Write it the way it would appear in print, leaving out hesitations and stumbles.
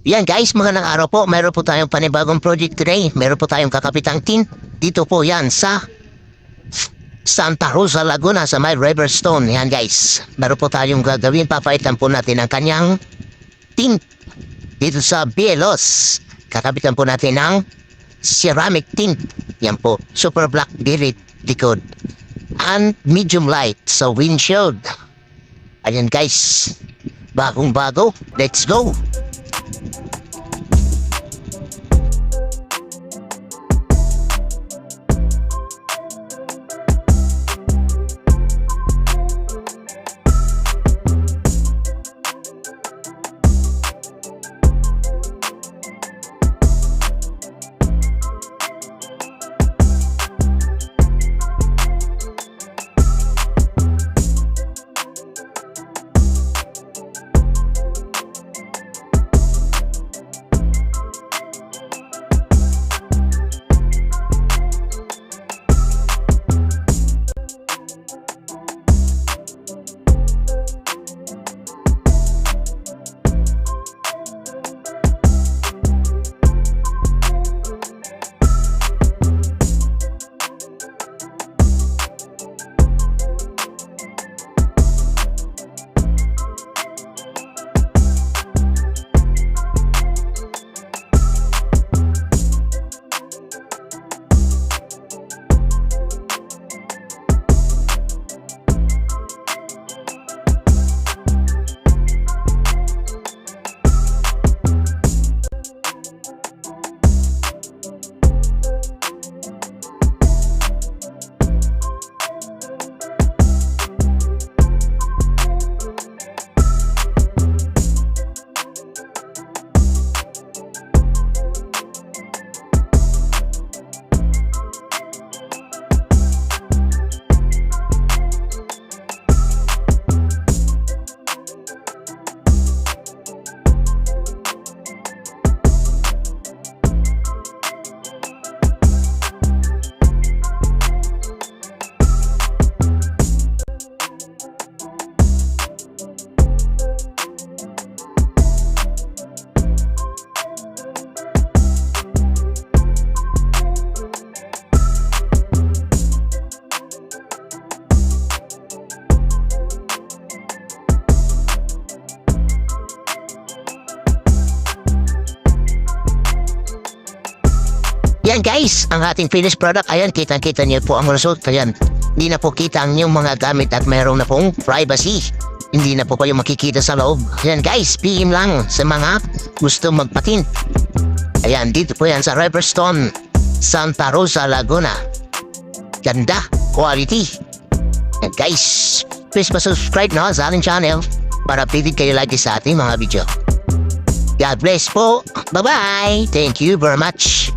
Yan guys, magandang araw po. Meron po tayong panibagong project today. Meron po tayong kakapitang tin. Dito po yan sa Santa Rosa, Laguna sa may Riverstone. Yan guys. Meron po tayong gagawin. Papaitan po natin ang kanyang tint. Dito sa Bielos. Kakapitan po natin ng ceramic tint. Yan po. Super black dirit likod. And medium light sa windshield. Ayan guys. Bagong bago. Let's go. Yan guys, ang ating finished product. Ayan, kitang-kita niyo po ang result. Ayan, hindi na po kita ang inyong mga gamit at mayroon na pong privacy. Hindi na po kayo makikita sa loob. Ayan guys, PM lang sa mga gusto magpatin. Ayan, dito po yan sa Riverstone, Santa Rosa, Laguna. Ganda, quality. Ayan guys, please subscribe na sa ating channel para updated kayo lagi sa ating mga video. God bless po. Bye-bye. Thank you very much.